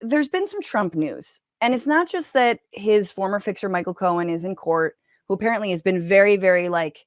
there's been some Trump news, and it's not just that his former fixer Michael Cohen is in court, who apparently has been very, very like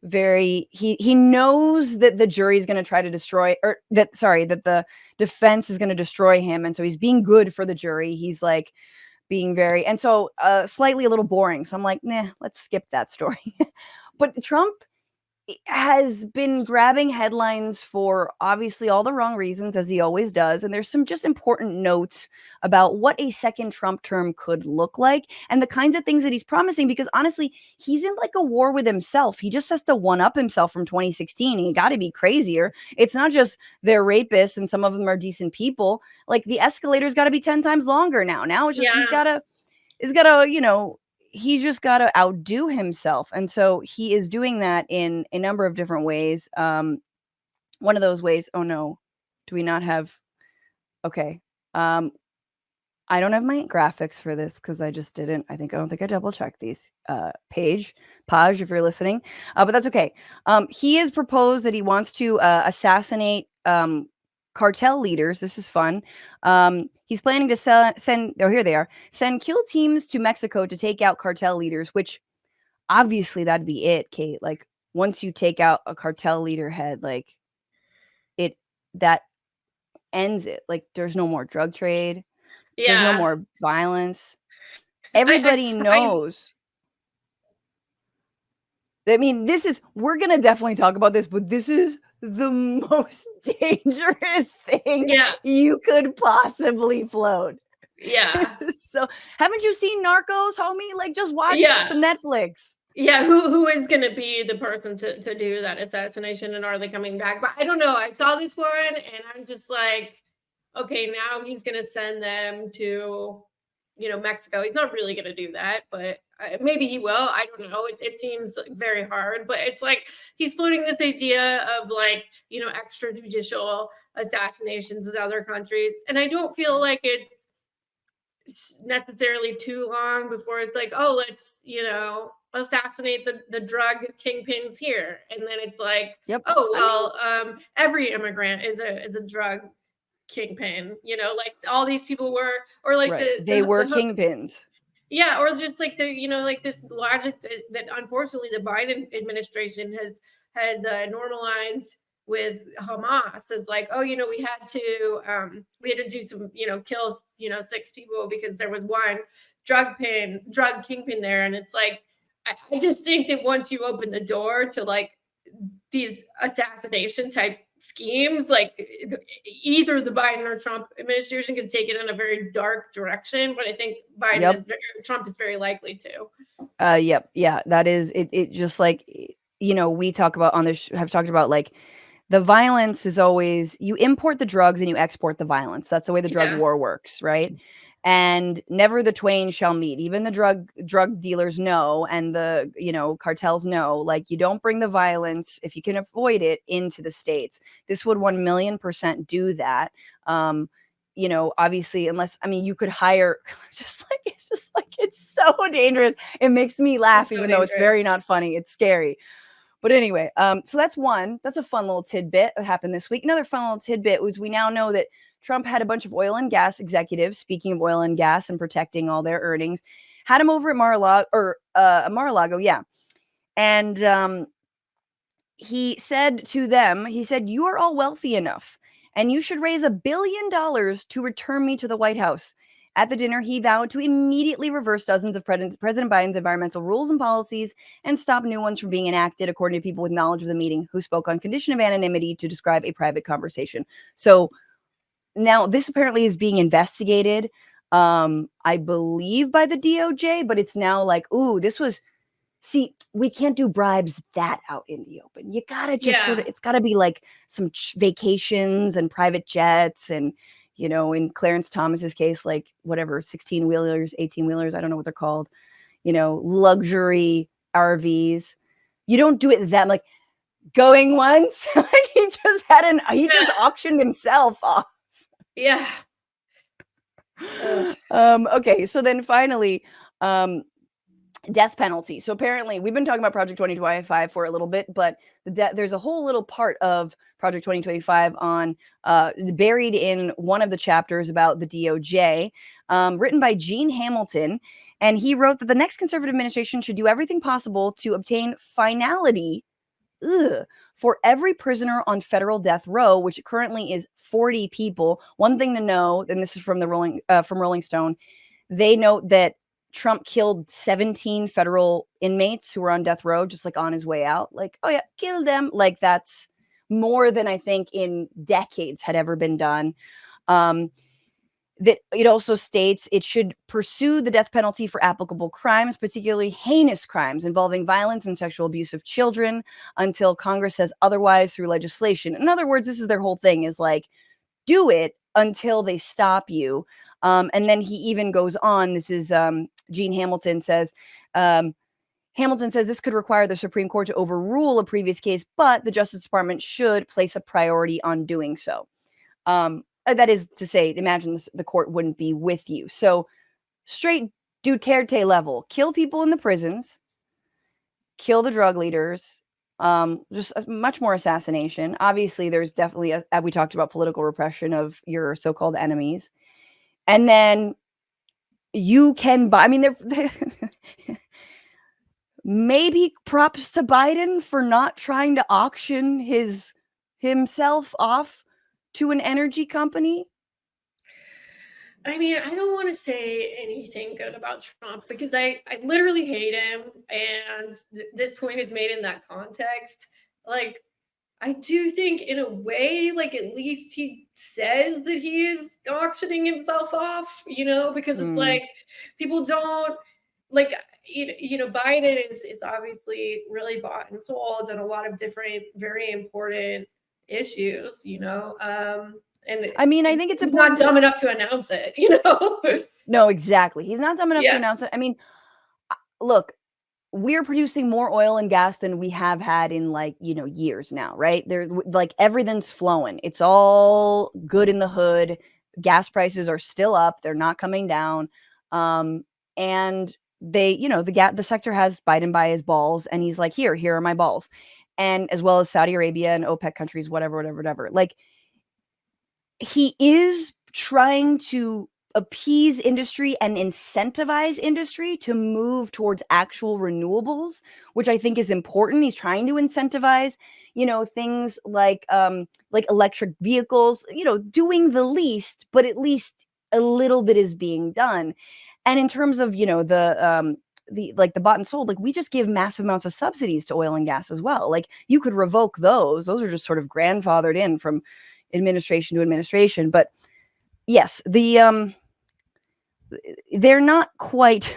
he knows that the jury is going to try to destroy, or that the defense is going to destroy him, and so he's being good for the jury. He's like being very, and so slightly a little boring. So I'm like, nah, let's skip that story. But Trump has been grabbing headlines for obviously all the wrong reasons, as he always does. And there's some just important notes about what a second Trump term could look like and the kinds of things that he's promising, because honestly, he's in like a war with himself. He just has to one up himself from 2016. He got to be crazier. It's not just they're rapists and some of them are decent people. Like the escalator's got to be 10 times longer now. Now it's just, he's got to, he's just got to outdo himself. And so he is doing that in a number of different ways. One of those ways, oh no, do we not have, okay. I don't have my graphics for this because I just didn't. I don't think I double checked these. Page, if you're listening, but that's okay. He has proposed that he wants to assassinate cartel leaders. This is fun. He's planning to send. Oh, here they are. Send kill teams to Mexico to take out cartel leaders. Which obviously that'd be it, Kate. Like once you take out a cartel leader head, like that ends it. Like there's no more drug trade. There's no more violence. Everybody knows. I mean, we're going to definitely talk about this, but this is the most dangerous thing you could possibly float. Yeah. So haven't you seen Narcos, homie? Like just watch some Netflix. Yeah, who is going to be the person to do that assassination, and are they coming back? But I don't know. I saw this one and I'm just like, okay, now he's going to send them to, Mexico. He's not really going to do that, but maybe he will. I don't know. It seems very hard, but it's like he's floating this idea of like, extrajudicial assassinations in other countries. And I don't feel like it's necessarily too long before it's like, oh, let's, assassinate the drug kingpins here. And then it's like, every immigrant is a drug kingpin, like all these people were, or like they were kingpins. Yeah, or just like like this logic that unfortunately the Biden administration has normalized with Hamas is like, oh, we had to do some, kill, 6 people because there was one drug kingpin there. And it's like, I just think that once you open the door to like these assassination type schemes, like either the Biden or Trump administration can take it in a very dark direction, but I think Trump is very likely to. Yeah, that is it. It just like, we talk about on this, have talked about like the violence is always, you import the drugs and you export the violence. That's the way the drug war works, right? And never the twain shall meet. Even the drug dealers know, and the cartels know, like you don't bring the violence if you can avoid it into the States. This would 1,000,000% do that. Obviously, unless you could hire it's so dangerous. It makes me laugh, even though it's very not funny. It's scary. But anyway, so that's a fun little tidbit that happened this week. Another fun little tidbit was we now know that Trump had a bunch of oil and gas executives, speaking of oil and gas and protecting all their earnings, had them over at Mar-a-Lago, yeah. And he said to them, you are all wealthy enough, and you should raise $1 billion to return me to the White House. At the dinner, he vowed to immediately reverse dozens of President Biden's environmental rules and policies and stop new ones from being enacted, according to people with knowledge of the meeting who spoke on condition of anonymity to describe a private conversation. So now this apparently is being investigated, I believe by the DOJ, but it's now like, ooh, we can't do bribes that out in the open. You gotta just it's gotta be like some vacations and private jets and, in Clarence Thomas's case, like whatever, 16-wheelers, 18-wheelers, I don't know what they're called, luxury RVs. You don't do it that like going once. Like he just auctioned himself off. Yeah. Okay, so then finally, death penalty. So apparently, we've been talking about Project 2025 for a little bit, but there's a whole little part of Project 2025 on buried in one of the chapters about the DOJ, written by Gene Hamilton. And he wrote that the next conservative administration should do everything possible to obtain finality for every prisoner on federal death row, which currently is 40 people. One thing to know, and this is from the Rolling Stone, they note that Trump killed 17 federal inmates who were on death row, just like on his way out. Like, oh yeah, kill them. Like that's more than I think in decades had ever been done. That it also states it should pursue the death penalty for applicable crimes, particularly heinous crimes involving violence and sexual abuse of children, until Congress says otherwise through legislation. In other words, this is their whole thing, is like, do it until they stop you. And then he even goes on. This is Gene Hamilton says, Hamilton says this could require the Supreme Court to overrule a previous case, but the Justice Department should place a priority on doing so. That is to say, imagine the court wouldn't be with you. So straight Duterte level, kill people in the prisons, kill the drug leaders, just much more assassination. Obviously, there's definitely, as we talked about, political repression of your so-called enemies. And then you can buy, I mean, they're maybe props to Biden for not trying to auction himself off to an energy company. I mean, I don't want to say anything good about Trump because I literally hate him. And this point is made in that context. Like, I do think in a way, like at least he says that he is auctioning himself off, because it's like people don't like, Biden is obviously really bought and sold on a lot of different, very important issues, and I mean, I think it's he's not dumb enough to announce it, No, exactly. He's not dumb enough to announce it. I mean, look, we're producing more oil and gas than we have had in years now, right? There, like, everything's flowing. It's all good in the hood. Gas prices are still up. They're not coming down. And they, the sector has Biden by his balls, and he's like, here are my balls. And as well as Saudi Arabia and OPEC countries, whatever. Like, he is trying to appease industry and incentivize industry to move towards actual renewables, which I think is important. He's trying to incentivize, things like electric vehicles, doing the least, but at least a little bit is being done. And in terms of, the bought and sold, like, we just give massive amounts of subsidies to oil and gas as well. Like, you could revoke those. Those are just sort of grandfathered in from administration to administration. But yes, they're not quite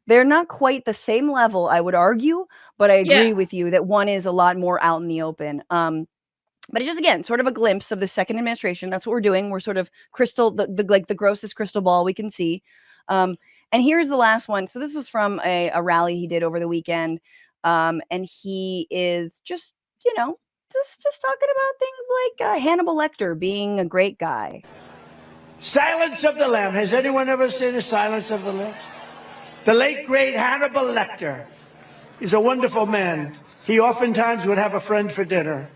the same level, I would argue, but I agree with you that one is a lot more out in the open. But it's just, again, sort of a glimpse of the second administration. That's what we're doing. We're sort of the grossest crystal ball we can see. And here's the last one. So this was from a rally he did over the weekend. And he is just talking about things like Hannibal Lecter being a great guy. Silence of the Lambs. Has anyone ever seen The Silence of the Lambs? The late, great Hannibal Lecter. He's a wonderful man. He oftentimes would have a friend for dinner.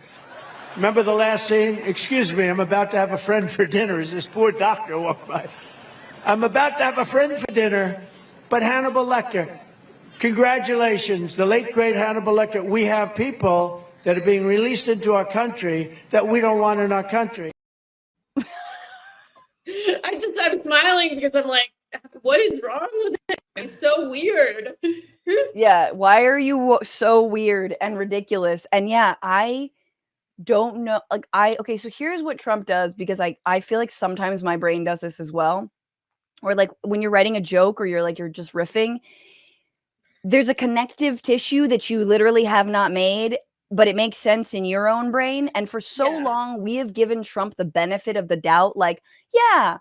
Remember the last scene? Excuse me, I'm about to have a friend for dinner. As this poor doctor walked by. I'm about to have a friend for dinner, but Hannibal Lecter. Congratulations, the late, great Hannibal Lecter. We have people that are being released into our country that we don't want in our country. I'm smiling because I'm like, what is wrong with it? It's so weird. Yeah, why are you so weird and ridiculous? And yeah, I don't know. Okay, so here's what Trump does, because I feel like sometimes my brain does this as well. Or like when you're writing a joke or you're just riffing, there's a connective tissue that you literally have not made, but it makes sense in your own brain. And for so long, we have given Trump the benefit of the doubt. Like, yeah,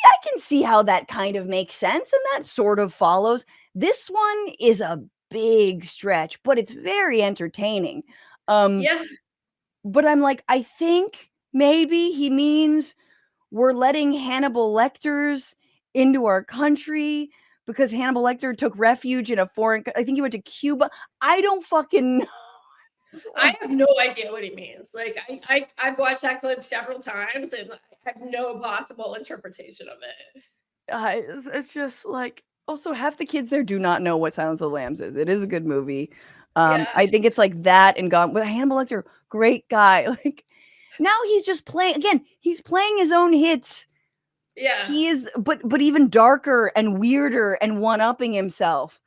I can see how that kind of makes sense. And that sort of follows. This one is a big stretch, but it's very entertaining. But I'm like, I think maybe he means we're letting Hannibal Lecters into our country because Hannibal Lecter took refuge in a foreign. I think he went to Cuba. I don't fucking know. I have no idea what he means. Like I've watched that clip several times and I have no possible interpretation of it. It's just like, also half the kids there do not know what Silence of the Lambs is. It is a good movie. Yeah. I think it's like that and Gone. But Hannibal Lecter, great guy. Like now he's just playing again. He's playing his own hits. Yeah. He is, but even darker and weirder and one-upping himself.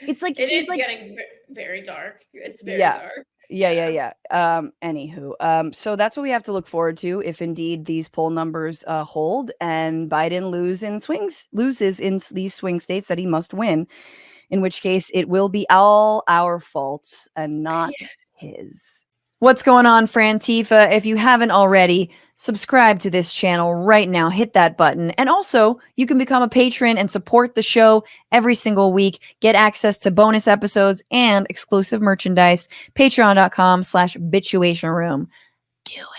It's like it he's is like getting very dark. It's very Yeah. dark. Yeah. Anywho, so that's what we have to look forward to if indeed these poll numbers hold and Biden loses in these swing states that he must win, in which case it will be all our faults and not his. What's going on, Frantifa? If you haven't already, subscribe to this channel right now. Hit that button. And also, you can become a patron and support the show every single week. Get access to bonus episodes and exclusive merchandise. Patreon.com/Bitchuation Room. Do it.